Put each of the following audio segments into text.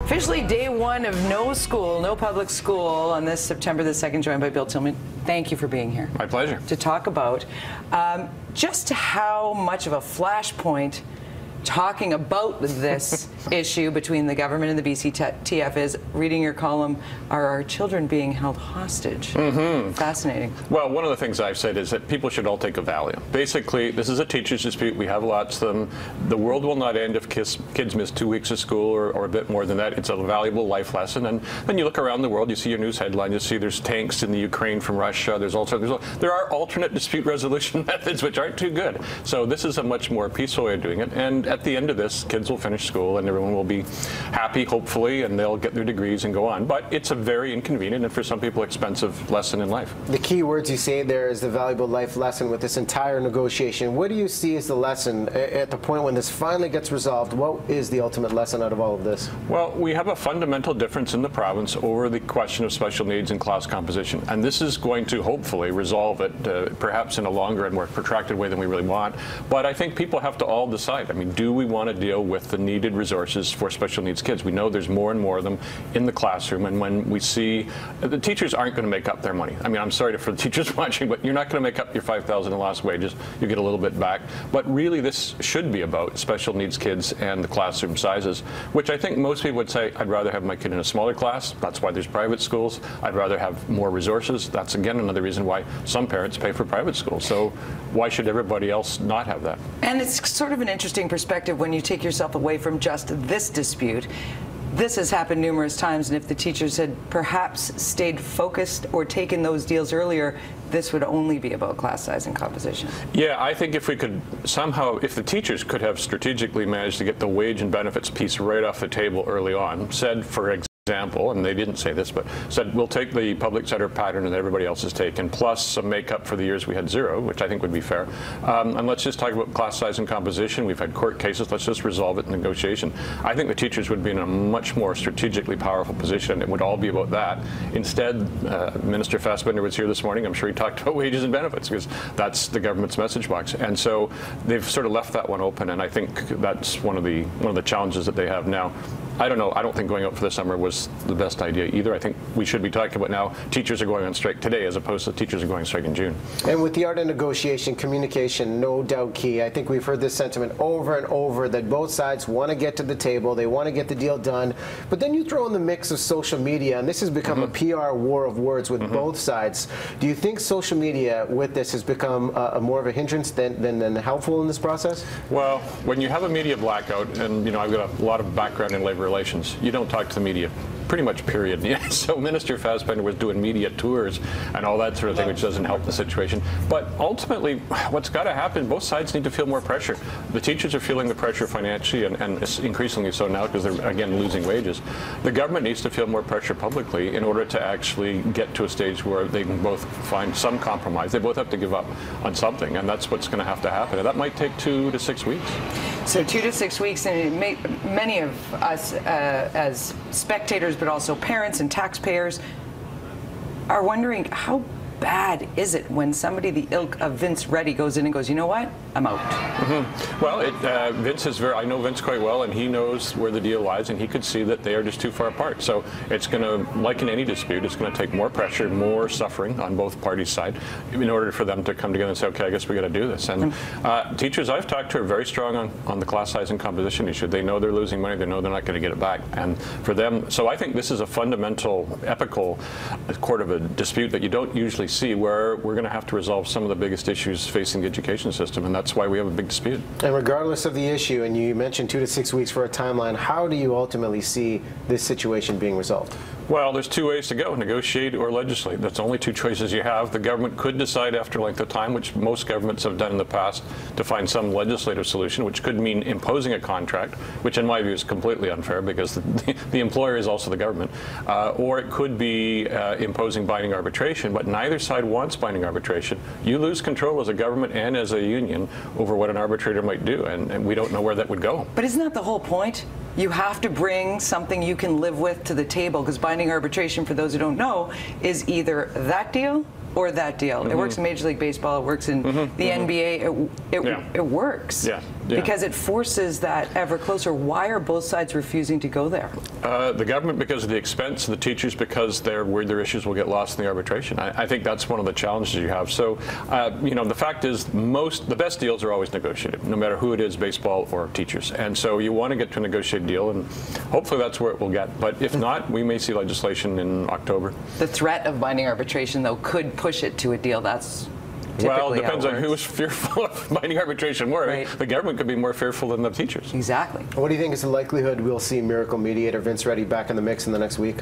Officially day one of no school, no public school on this September the 2nd, joined by Bill Tieleman. Thank you for being here. My pleasure. To talk about just how much of a flashpoint talking about this issue between the government and the BCTF is. Reading your column, are our children being held hostage? Fascinating. Well, one of the things I've said is that people should all take a value. Basically, this is a teacher's dispute. We have lots of them. The world will not end if kids miss 2 weeks of school or a bit more than that. It's a valuable life lesson. And then you look around the world, you see your news headline, you see there's tanks in the Ukraine from Russia. There are alternate dispute resolution methods which aren't too good. So this is a much more peaceful way of doing it. And at the end of this, kids will finish school and everyone will be happy, hopefully, and they'll get their degrees and go on. But it's a very inconvenient and for some people expensive lesson in life. The key words you say there is the valuable life lesson with this entire negotiation. What do you see as the lesson at the point when this finally gets resolved? What is the ultimate lesson out of all of this? Well, we have a fundamental difference in the province over the question of special needs and class composition. And this is going to hopefully resolve it, perhaps in a longer and more protracted way than we really want. But I think people have to all decide. I mean, do we want to deal with the needed resources for special needs kids? We know there's more and more of them in the classroom, and when we see the teachers aren't going to make up their money. I mean, I'm sorry for the teachers watching, but you're not going to make up your $5,000 in lost wages. You get a little bit back. But really, this should be about special needs kids and the classroom sizes, which I think most people would say, I'd rather have my kid in a smaller class. That's why there's private schools. I'd rather have more resources. That's, again, another reason why some parents pay for private schools. So why should everybody else not have that? And it's sort of an interesting perspective when you take yourself away from just this dispute. This has happened numerous times, and if the teachers had perhaps stayed focused or taken those deals earlier, this would only be about class size and composition. Yeah, I think if we could somehow, if the teachers could have strategically managed to get the wage and benefits piece right off the table early on, said, for example, and they didn't say this, but said we'll take the public sector pattern that everybody else has taken, plus some makeup for the years we had zero, which I think would be fair. And let's just talk about class size and composition. We've had court cases. Let's just resolve it in negotiation. I think the teachers would be in a much more strategically powerful position. It would all be about that. Instead, Minister Fassbender was here this morning. I'm sure he talked about wages and benefits because that's the government's message box. And so they've sort of left that one open, and I think that's one of the challenges that they have now. I don't know. I don't think going out for the summer was the best idea either. I think we should be talking about now teachers are going on strike today as opposed to teachers are going on strike in June. And with the art of negotiation, communication, no doubt key. I think we've heard this sentiment over and over that both sides want to get to the table. They want to get the deal done. But then you throw in the mix of social media, and this has become a PR war of words with both sides. Do you think social media with this has become more of a hindrance than helpful in this process? Well, when you have a media blackout, and you know I've got a lot of background in labor relations, you don't talk to the media pretty much, period. Yeah, so Minister Fassbender was doing media tours and all that sort of thing, which doesn't help the situation. But ultimately, what's got to happen, both sides need to feel more pressure. The teachers are feeling the pressure financially, and it's increasingly so now because they're, again, losing wages. The government needs to feel more pressure publicly in order to actually get to a stage where they can both find some compromise. They both have to give up on something, and that's what's going to happen. And that might take 2 to 6 weeks. So 2 to 6 weeks, and many of us as spectators, but also parents and taxpayers, are wondering how bad is it when somebody the ilk of Vince Reddy goes in and goes, you know what, I'm out. Well, Vince is I know Vince quite well, and he knows where the deal lies, and he could see that they are just too far apart. So it's going to, like in any dispute, it's going to take more pressure, more suffering on both parties' side in order for them to come together and say, okay, I guess we got to do this. And teachers I've talked to are very strong on the class size and composition issue. They know they're losing money. They know they're not going to get it back. And for them, so I think this is a fundamental, epical court of a dispute that you don't usually see, where we're going to have to resolve some of the biggest issues facing the education system, and that's why we have a big dispute. And regardless of the issue, and you mentioned 2 to 6 weeks for a timeline, how do you ultimately see this situation being resolved? Well, there's 2 ways to go: negotiate or legislate. That's only 2 choices you have. The government could decide after length of time, which most governments have done in the past, to find some legislative solution, which could mean imposing a contract, which in my view is completely unfair because the employer is also the government. Or it could be imposing binding arbitration, but neither side wants binding arbitration. You lose control as a government and as a union over what an arbitrator might do, and we don't know where that would go. But isn't that the whole point? You have to bring something you can live with to the table, because binding arbitration, for those who don't know, is either that deal or that deal. It works in Major League Baseball. It works in the NBA. It works. Yeah. Because it forces that ever closer. Why are both sides refusing to go there? The government because of the expense, the teachers because they're worried their issues will get lost in the arbitration. I think that's one of the challenges you have. So, the fact is the best deals are always negotiated, no matter who it is, baseball or teachers. And so you want to get to a negotiated deal, and hopefully that's where it will get. But if not, we may see legislation in October. The threat of binding arbitration, though, could push it to a deal. That's well, it depends on who's fearful of binding arbitration more. Right. The government could be more fearful than the teachers. Exactly. What do you think is the likelihood we'll see miracle mediator Vince Reddy back in the mix in the next week?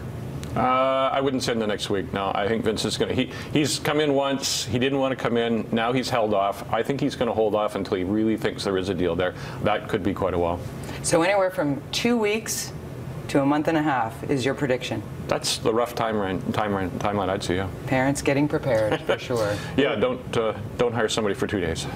I wouldn't say in the next week. No, I think Vince is going to. He's come in once. He didn't want to come in. Now he's held off. I think he's going to hold off until he really thinks there is a deal there. That could be quite a while. So anywhere from 2 weeks to a month and a half is your prediction. That's the rough timeline I'd see. Yeah. Parents getting prepared for sure. Yeah. Don't hire somebody for 2 days.